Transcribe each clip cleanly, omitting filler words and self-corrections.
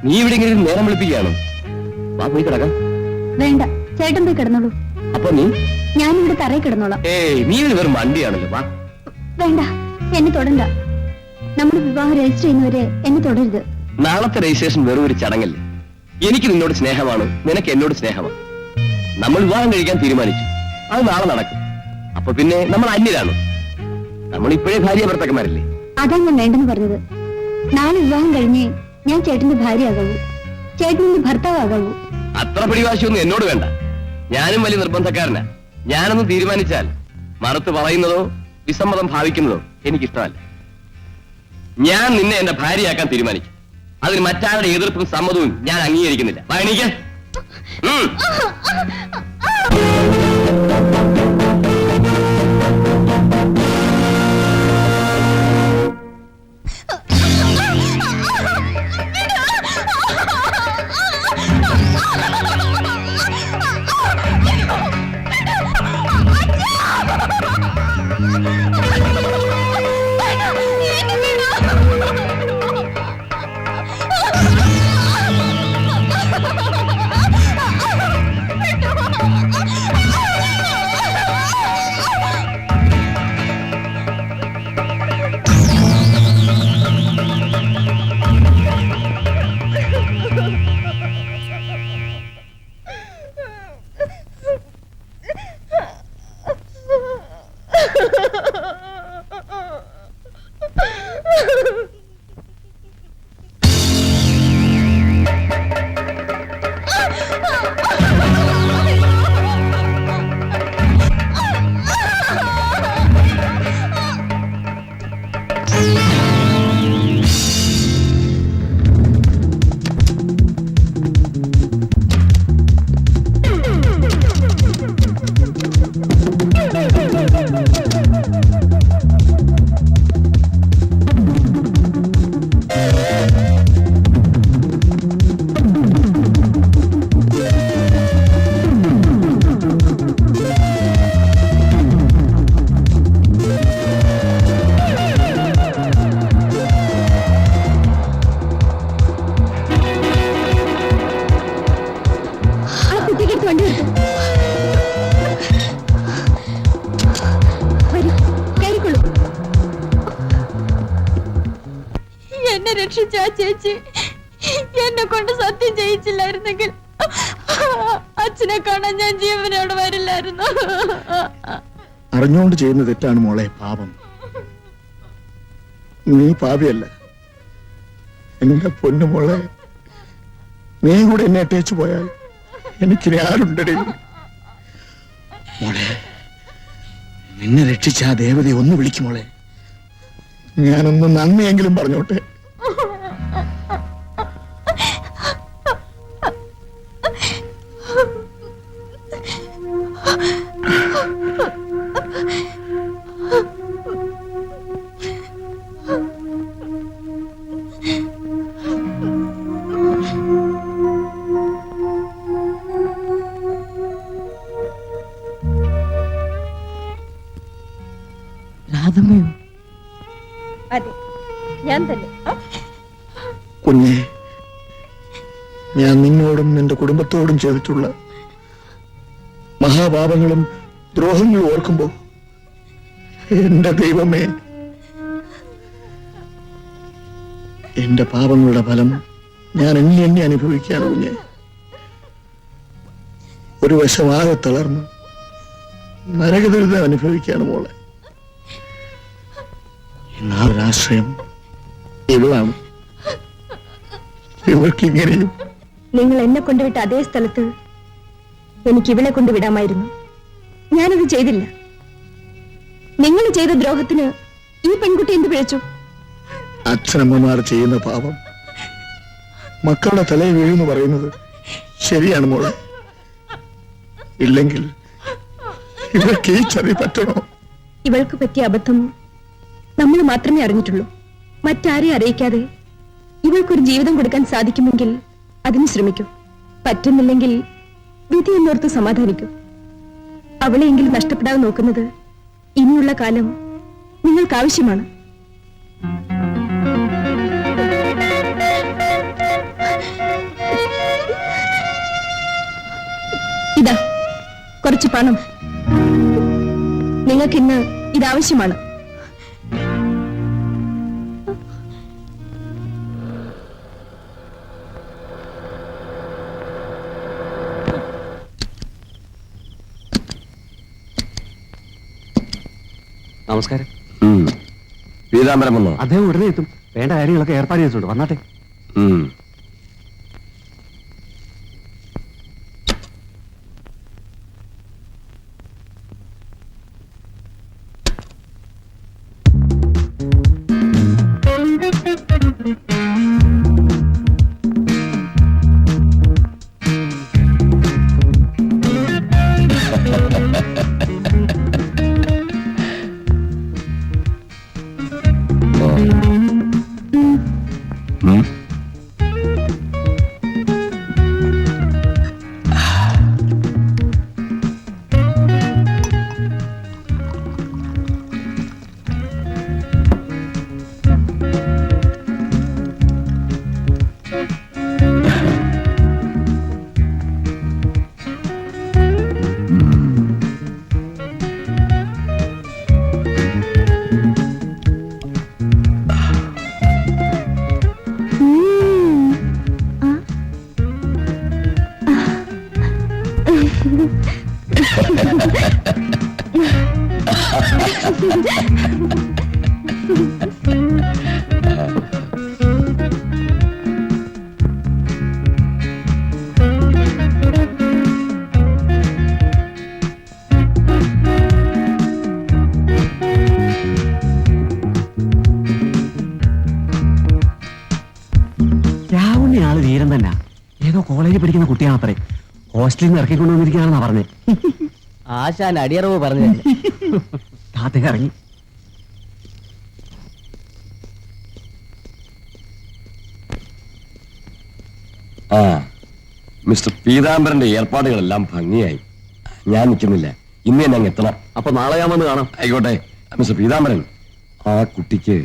നീ ഇവിടെ ഇങ്ങനെ നേരം വിളിപ്പിക്കുകയാണോ? വാ പോയി കിടക്കാം. വേണ്ട, ചേട്ടൻ പോയി കിടന്നോളൂ. അപ്പൊ നീ? ഞാനിവിടെ തറയിൽ കിടന്നോളാം. നീ വെറും വണ്ടിയാണല്ലോ. വാ. വേണ്ട, എന്നെ തൊടണ്ട. നമ്മുടെ വിവാഹം രജിസ്റ്റർ ചെയ്യുന്നവരെ എന്നെ തൊടരുത്. നാളത്തെ രജിസ്ട്രേഷൻ വെറും ഒരു ചടങ്ങല്ലേ. എനിക്ക് നിന്നോട് സ്നേഹമാണ്, നിനക്ക് എന്നോട് സ്നേഹമാണ്. നമ്മൾ വിവാഹം കഴിക്കാൻ തീരുമാനിച്ചു, അത് നാളെ നടക്കും. അപ്പൊ പിന്നെ നമ്മൾ അന്യരാണ്. നമ്മൾ ഇപ്പോഴേ ഭാര്യ ഭർത്താക്കന്മാരല്ലേ. അതാ ഞാൻ വേണ്ടെന്ന് പറഞ്ഞത്. നാളെ വിവാഹം കഴിഞ്ഞ് ഞാൻ ചേട്ടന്റെ ഭാര്യയാകാവൂ, ചേട്ടന്റെ ഭർത്താവാകാവൂ. അത്ര പിടിവാശിയൊന്നും എന്നോട് വേണ്ട. ഞാനും വലിയ നിർബന്ധക്കാരനാ. ഞാനൊന്നും തീരുമാനിച്ചാൽ മറുത്ത് പറയുന്നതോ വിസമ്മതം ഭാവിക്കുന്നതോ എനിക്കിഷ്ടമല്ല. ഞാൻ നിന്നെ എന്റെ ഭാര്യയാക്കാൻ തീരുമാനിച്ചു. അതിന് മറ്റാരുടെ എതിർപ്പും സമ്മതവും ഞാൻ അംഗീകരിക്കുന്നില്ല. എനിക്ക് എന്നെ രക്ഷിച്ച ആ ചേച്ചി എന്നെ കൊണ്ട് സത്യം ചെയ്യിച്ചില്ലായിരുന്നെങ്കിൽ അച്ഛനെ കാണാൻ ഞാൻ ജീവനോട് വരില്ലായിരുന്നു. അറിഞ്ഞുകൊണ്ട് ചെയ്യുന്ന തെറ്റാണ് മോളെ പാപം. നീ പാപിയല്ല എന്റെ പൊന്നു മോളെ. നീ കൂടെ എന്നെ അട്ടേച്ചു പോയാൽ എനിക്കിനി ആരുണ്ടടി മോളെ. നിന്നെ രക്ഷിച്ച ആ ദേവതയെ ഒന്ന് വിളിക്കും മോളെ. ഞാനൊന്ന് നന്ദിയെങ്കിലും പറഞ്ഞോട്ടെ. രാധമ്മയോ? അതെ, ഞാൻ തന്നെ. കുഞ്ഞെ, ഞാൻ നിന്നോടും നിന്റെ കുടുംബത്തോടും ചെയ്തിട്ടുള്ള മഹാപാപങ്ങളും ദ്രോഹങ്ങളും ഓർക്കുമ്പോ എന്റെ ദൈവമേ, എന്റെ പാപങ്ങളുടെ ഫലം ഞാൻ എണ്ണി അനുഭവിക്കുകയാണ് കുഞ്ഞെ. ഒരു വശമാകെ തളർന്ന് നരകദുരിതം അനുഭവിക്കുകയാണ് മോളെ. ഒരാശ്രയം ഇവളാണ്. ഇവൾക്ക് ഇങ്ങനെയും. നിങ്ങൾ എന്നെ കൊണ്ടുവിട്ട അതേ സ്ഥലത്ത് എനിക്ക് ഇവളെ കൊണ്ടുവിടാമായിരുന്നു. ഞാനത് ചെയ്തില്ല. നിങ്ങൾ ചെയ്ത ദ്രോഹത്തിന് ഈ പെൺകുട്ടി എന്ത് പിഴച്ചു? അച്ഛനമ്മമാർ ചെയ്യുന്ന പാപം മക്കളുടെ തലയിൽ വീഴുന്നു പറയുന്നത് ശരിയാണ് മോളെ. ഇല്ലെങ്കിൽ ഇവൾക്ക് ഈ ചതി പറ്റണോ? ഇവൾക്ക് പറ്റിയ അബദ്ധം നമ്മൾ മാത്രമേ അറിഞ്ഞിട്ടുള്ളൂ. മറ്റാരെയും അറിയിക്കാതെ ഇവൾക്കൊരു ജീവിതം കൊടുക്കാൻ സാധിക്കുമെങ്കിൽ അതിന് ശ്രമിക്കൂ. പറ്റുന്നില്ലെങ്കിൽ വിധി എന്നോർത്ത് സമാധാനിക്കൂ. അവളെയെങ്കിലും നഷ്ടപ്പെടാതെ നോക്കുന്നത് ഇനിയുള്ള കാലം നിങ്ങൾക്ക് ആവശ്യമാണ്. കുറച്ച് പണം. നിങ്ങൾക്കിന്ന് ഇതാവശ്യമാണ്. നമസ്കാരം. പീതാംബരം വന്നോ? അദ്ദേഹം ഉടനെ എത്തും. വേണ്ട കാര്യങ്ങളൊക്കെ ഏർപ്പാട് ചെയ്തിട്ടുണ്ട്. വന്നാട്ടെ. രാവുണ്ണി ആള് വീരൻ തന്നെ. ഏതോ കോളേജിൽ പഠിക്കുന്ന കുട്ടിയാണത്രേ. ഹോസ്റ്റലിൽ നിന്ന് ഇറക്കിക്കൊണ്ടുവന്നിരിക്കുകയാണെന്നാ പറഞ്ഞേ. ആശാൻ അടിയറവ് പറഞ്ഞു. അദ്ദേഹം ഇറങ്ങി. ആ, മിസ്റ്റർ പീതാംബരന്റെ ഏർപ്പാടുകളെല്ലാം ഭംഗിയായി. ഞാൻ നിൽക്കുന്നില്ല, ഇന്ന് തന്നെ അങ്ങ് എത്തണം. അപ്പൊ നാളെ ഞാൻ വന്ന് കാണാം. ആയിക്കോട്ടെ. മിസ്റ്റർ പീതാംബരൻ, ആ കുട്ടിക്ക്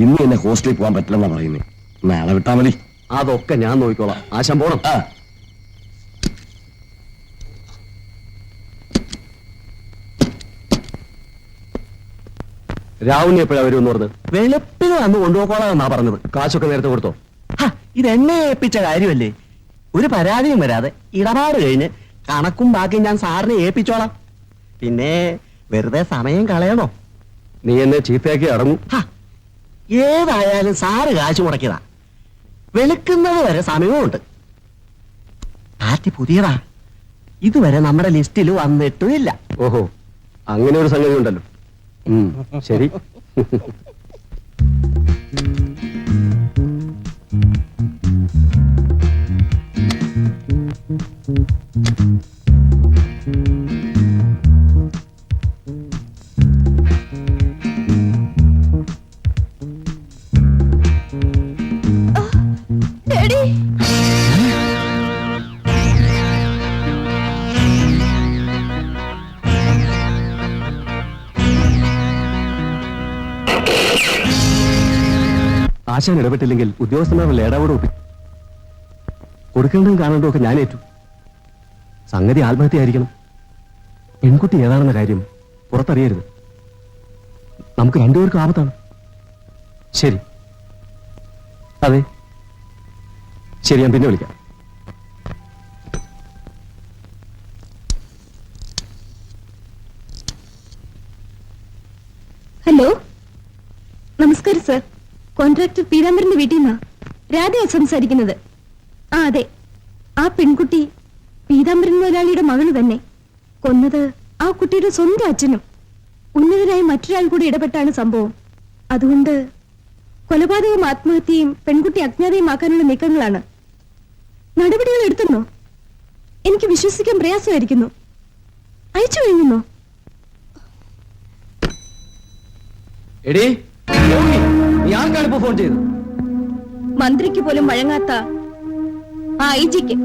ഇന്ന് തന്നെ ഹോസ്റ്റലിൽ പോകാൻ പറ്റില്ലെന്നാ പറയുന്നത്. നാളെ വിട്ടാ മതി. അതൊക്കെ ഞാൻ നോക്കിക്കോളാം. ആശാൻ പോണം. ആ, രാവുണ്ണി എപ്പോഴാ വരുമെന്ന് പറഞ്ഞത്? വെളുപ്പിന് വന്ന് കൊണ്ടുപോക്കോളാം എന്നാ പറഞ്ഞത്. കാശൊക്കെ നേരത്തെ കൊടുത്തോ? ഇതെന്നെ ഏൽപ്പിച്ച കാര്യമല്ലേ. ഒരു പരാതിയും വരാതെ ഇടപാട് കഴിഞ്ഞ് കണക്കും ബാക്കിയും ഞാൻ സാറിനെ ഏൽപ്പിച്ചോളാം. പിന്നെ വെറുതെ സമയം കളയണോ? നീ എന്നെ ചീത്തയാക്കി അടങ്ങും. ഏതായാലും സാറ് കാശ് മുടക്കിയതാ. വെളുക്കുന്നത് വരെ സമയമുണ്ട്. പാർട്ടി പുതിയതാ, ഇതുവരെ നമ്മുടെ ലിസ്റ്റിൽ വന്നിട്ടുമില്ല. ഓഹോ, അങ്ങനെ ഒരു സംഗതി ഉണ്ടല്ലോ. ശരി. ഡാഡി, ആശാൻ ഇടപെട്ടില്ലെങ്കിൽ ഉദ്യോഗസ്ഥന്മാരുടെ ലേടാവോട് ഒപ്പി കൊടുക്കേണ്ടതും കാണേണ്ടതും ഒക്കെ ഞാൻ ഏറ്റു. സംഗതി ആത്മഹത്യയായിരിക്കണം. പെൺകുട്ടി ഏതാണെന്ന കാര്യം പുറത്തറിയരുത്. നമുക്ക് രണ്ടുപേർക്കും ആപത്താണ്. ശരി, അതെ ശരി, ഞാൻ പിന്നെ വിളിക്കാം. ഹലോ, നമസ്കാരം സർ. കോൺട്രാക്ടർ പീതാംബരന്റെ വീട്ടിൽ നിന്നാ രാധയാ സംസാരിക്കുന്നത്. ആ അതെ, ആ പെൺകുട്ടി പീതാംബരൻ മുതലാളിയുടെ മകള് തന്നെ. കൊന്നത് ആ കുട്ടിയുടെ സ്വന്തം അച്ഛനും. ഉന്നതനായ മറ്റൊരാൾ കൂടി ഇടപെട്ടാണ് സംഭവം. അതുകൊണ്ട് കൊലപാതകവും ആത്മഹത്യയും പെൺകുട്ടി അജ്ഞാതയുമാക്കാനുള്ള നീക്കങ്ങളാണ്. നടപടികൾ എടുത്തുന്നോ? എനിക്ക് വിശ്വസിക്കാൻ പ്രയാസമായിരിക്കുന്നു. അയച്ചു കഴിഞ്ഞോ? എടീ, നീ ആർക്കാണ് ഇപ്പോ ഫോൺ ചെയ്തത്? മന്ത്രിക്ക് പോലും വഴങ്ങാത്ത ആ ഐജിക്ക്.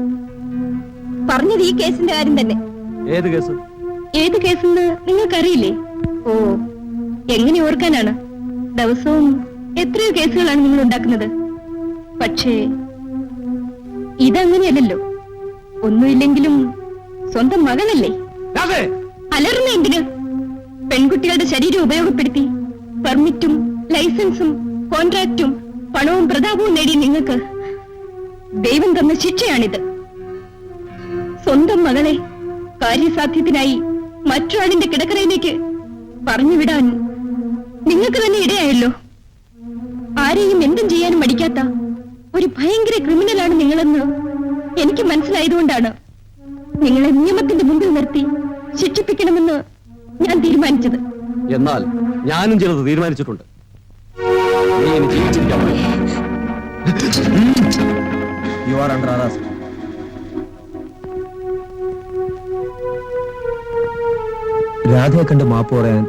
പറഞ്ഞത് ഈ കേസിന്റെ കാര്യം തന്നെ. ഏത് കേസ്? ഏത് കേസെന്ന് നിങ്ങൾക്കറിയില്ലേ? ഓ, എങ്ങനെ ഓർക്കാനാണ്? ദിവസവും എത്രയോ കേസുകളാണ് നിങ്ങൾ ഉണ്ടാക്കുന്നത്. പക്ഷേ ഇതങ്ങനെയല്ലല്ലോ. ഒന്നുമില്ലെങ്കിലും സ്വന്തം മകളല്ലേ. രാധേ, അലറുന്ന എന്തിന്? പെൺകുട്ടികളുടെ ശരീരം ഉപയോഗപ്പെടുത്തി പെർമിറ്റും ലൈസൻസും കോൺട്രാക്റ്റും പണവും പ്രതാപവും നേടി നിങ്ങൾക്ക് ദൈവം തന്ന ശിക്ഷയാണിത്. സ്വന്തം മകളെ കാര്യസാധ്യത്തിനായി മറ്റൊരാളിന്റെ കിടക്കറയിലേക്ക് പറഞ്ഞുവിടാൻ നിങ്ങൾക്ക് തന്നെ ഇടയായല്ലോ. ആരെയും എന്തും ചെയ്യാനും മടിക്കാത്ത ഒരു ഭയങ്കര ക്രിമിനലാണ് നിങ്ങളെന്ന് എനിക്ക് മനസ്സിലായതുകൊണ്ടാണ് നിങ്ങളെ നിയമത്തിന്റെ മുമ്പിൽ നിർത്തി ശിക്ഷിപ്പിക്കണമെന്ന് ഞാൻ തീരുമാനിച്ചത്. എന്നാൽ ഞാനും ചിലത് തീരുമാനിച്ചിട്ടുണ്ട്. നീ ഇനി ജീവിച്ചിരിക്കാൻ പാടില്ല. You are under arrest. രാധയെ കണ്ട് മാപ്പ് പറയാൻ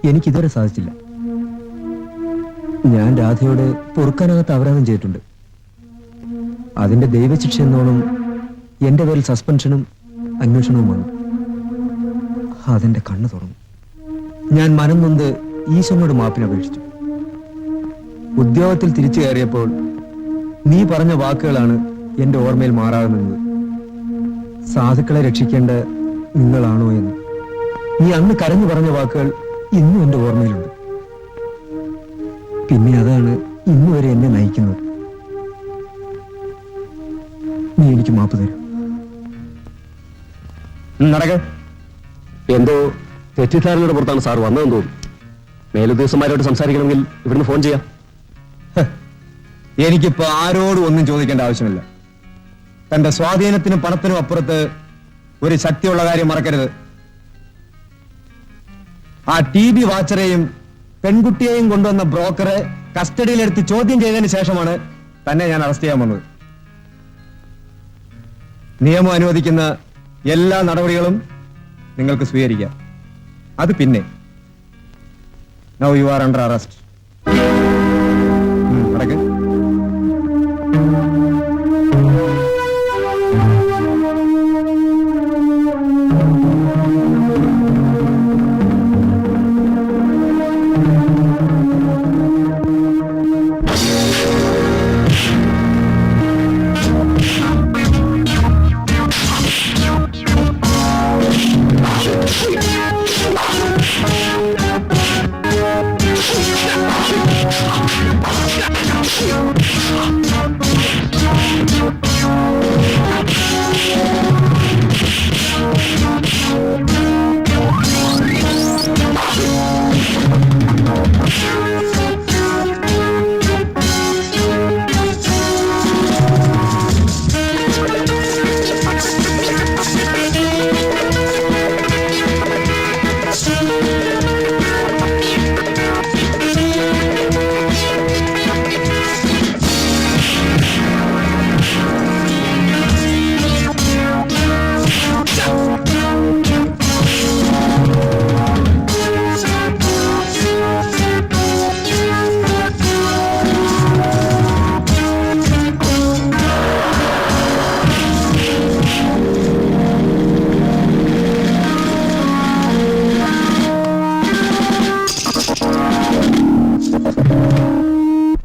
എനിക്കിതുവരെ സാധിച്ചില്ല. ഞാൻ രാധയോട് പൊറുക്കാനകത്ത് അപരാധം ചെയ്തിട്ടുണ്ട്. അതിന്റെ ദൈവശിക്ഷ എന്നോണം എന്റെ പേരിൽ സസ്പെൻഷനും അന്വേഷണവും വന്നു. അതെന്റെ കണ്ണ് തുറന്നു. ഞാൻ മനം നൊന്ത് ഈശ്വരനോട് മാപ്പിന് അപേക്ഷിച്ചു. ഉദ്യോഗത്തിൽ തിരിച്ചു കയറിയപ്പോൾ നീ പറഞ്ഞ വാക്കുകളാണ് എന്റെ ഓർമ്മയിൽ മാറാതെ നിന്നത്. സാധുക്കളെ രക്ഷിക്കേണ്ട നിങ്ങളാണോ എന്ന് നീ അന്ന് കരഞ്ഞു പറഞ്ഞ വാക്കുകൾ ഇന്നും എന്റെ ഓർമ്മയിലുണ്ട്. പിന്നെ അതാണ് ഇന്ന് വരെ എന്നെ നയിക്കുന്നത്. നീ എനിക്ക് മാപ്പ് തരും. നടക്ക. എന്തോ തെറ്റിദ്ധാരണയുടെ പുറത്താണ് സാർ വന്നതെന്ന് തോന്നുന്നു. മേലുദ്യോഗസ്ഥന്മാരോട് സംസാരിക്കണമെങ്കിൽ ഇവിടുന്ന് ഫോൺ ചെയ്യാം. എനിക്കിപ്പോ ആരോടും ഒന്നും ചോദിക്കേണ്ട ആവശ്യമില്ല. തന്റെ സ്വാധീനത്തിനും പണത്തിനും അപ്പുറത്ത് ഒരു ശക്തിയുള്ള കാര്യം മറക്കരുത്. ആ TV വാച്ചറെയും പെൺകുട്ടിയെയും കൊണ്ടുവന്ന ബ്രോക്കറെ കസ്റ്റഡിയിലെടുത്ത് ചോദ്യം ചെയ്തതിന് ശേഷമാണ് തന്നെ ഞാൻ അറസ്റ്റ് ചെയ്യാൻ വന്നത്. നിയമം അനുവദിക്കുന്ന എല്ലാ നടപടികളും നിങ്ങൾക്ക് സ്വീകരിക്കാം. അത് പിന്നെ now you are under arrest. നടക്ക്.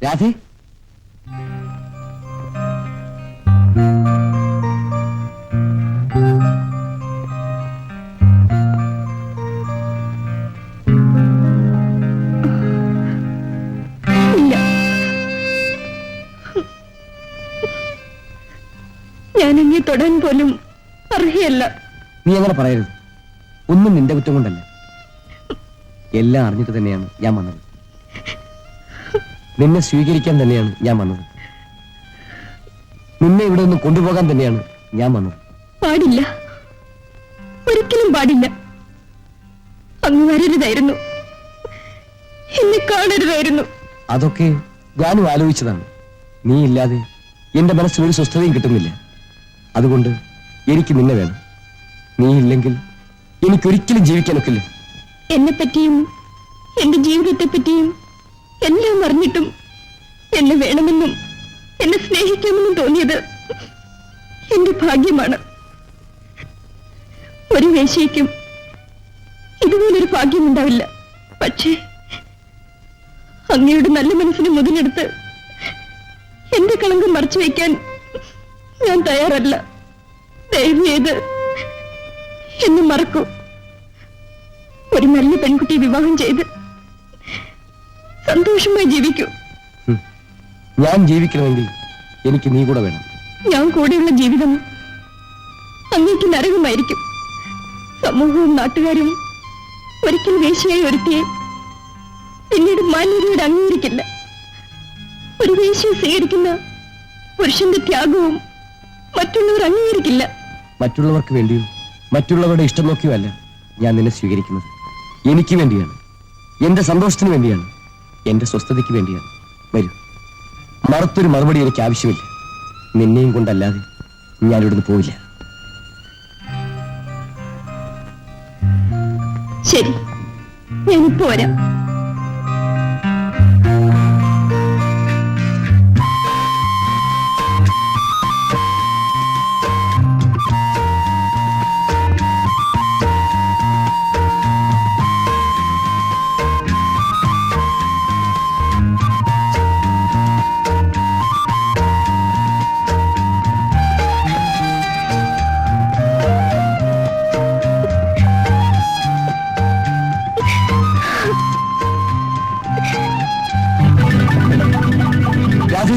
രാധേ, ഇല്ല, ഞാനെന്നെ തൊടാൻ പോലും അർഹയല്ല. നീ അങ്ങനെ പറയരുത്. ഒന്നും നിന്റെ കുറ്റം കൊണ്ടല്ല. എല്ലാം അറിഞ്ഞിട്ട് തന്നെയാണ് ഞാൻ വന്നത്. നിന്നെ സ്വീകരിക്കാൻ തന്നെയാണ് ഞാൻ വന്നത്. നിന്നെ ഇവിടെ നിന്ന് കൊണ്ടുപോകാൻ തന്നെയാണ് ഞാൻ വന്നത്. പാടില്ല, ഒരിക്കലും പാടില്ല. അങ്ങ് വരരുതായിരുന്നു, എന്നെ കാണരുതായിരുന്നു. അതൊക്കെ ഞാനും ആലോചിച്ചതാണ്. നീ ഇല്ലാതെ എന്റെ മനസ്സിൽ ഒരു സ്വസ്ഥതയും കിട്ടുന്നില്ല. അതുകൊണ്ട് എനിക്ക് നിന്നെ വേണം. നീ ഇല്ലെങ്കിൽ എനിക്കൊരിക്കലും ജീവിക്കാനൊക്കില്ല. എന്നെപ്പറ്റിയും എന്റെ ജീവിതത്തെപ്പറ്റിയും എല്ലാം അറിഞ്ഞിട്ടും എന്നെ വേണമെന്നും എന്നെ സ്നേഹിക്കാമെന്നും തോന്നിയത് എന്റെ ഭാഗ്യമാണ്. ഒരു വേശ്യയ്ക്കും ഇതുപോലൊരു ഭാഗ്യമുണ്ടാവില്ല. പക്ഷേ അങ്ങയുടെ നല്ല മനസ്സിന് മുതലെടുത്ത് എന്റെ കളങ്കം മറച്ചു വയ്ക്കാൻ ഞാൻ തയ്യാറല്ല. ദയവ് ചെയ്ത് എന്നെ മറക്കൂ. ഒരു നല്ല പെൺകുട്ടിയെ വിവാഹം ചെയ്ത് സന്തോഷമായി ജീവിക്കൂ. ഞാൻ ജീവിക്കണമെങ്കിൽ എനിക്ക് നീ കൂടെ വേണം. ഞാൻ കൂടെയുള്ള ജീവിതം അങ്ങേക്ക് നരകമായിരിക്കും. സമൂഹവും നാട്ടുകാരും ഒരിക്കൽ വേശ്യയായി ഒരുത്തിയെ പിന്നീട് മാന്യതയോട് അംഗീകരിക്കില്ല. ഒരു വേശ്യയെ സ്വീകരിക്കുന്ന പുരുഷന്റെ ത്യാഗവും മറ്റുള്ളവർ അംഗീകരിക്കില്ല. മറ്റുള്ളവർക്ക് വേണ്ടിയും മറ്റുള്ളവരുടെ ഇഷ്ടം നോക്കിയുമല്ല ഞാൻ നിന്നെ സ്വീകരിക്കുന്നത്. എനിക്ക് വേണ്ടിയാണ്, എന്റെ സന്തോഷത്തിന് വേണ്ടിയാണ്, എന്റെ സ്വസ്ഥതയ്ക്ക് വേണ്ടിയാണ്. വരൂ, മറുത്തൊരു മറുപടി എനിക്ക് ആവശ്യമില്ല. നിന്നെയും കൊണ്ടല്ലാതെ ഞാൻ ഇവിടുന്ന് പോവില്ല. ശരി, ഞാനിപ്പോ വരാം. രാധേ,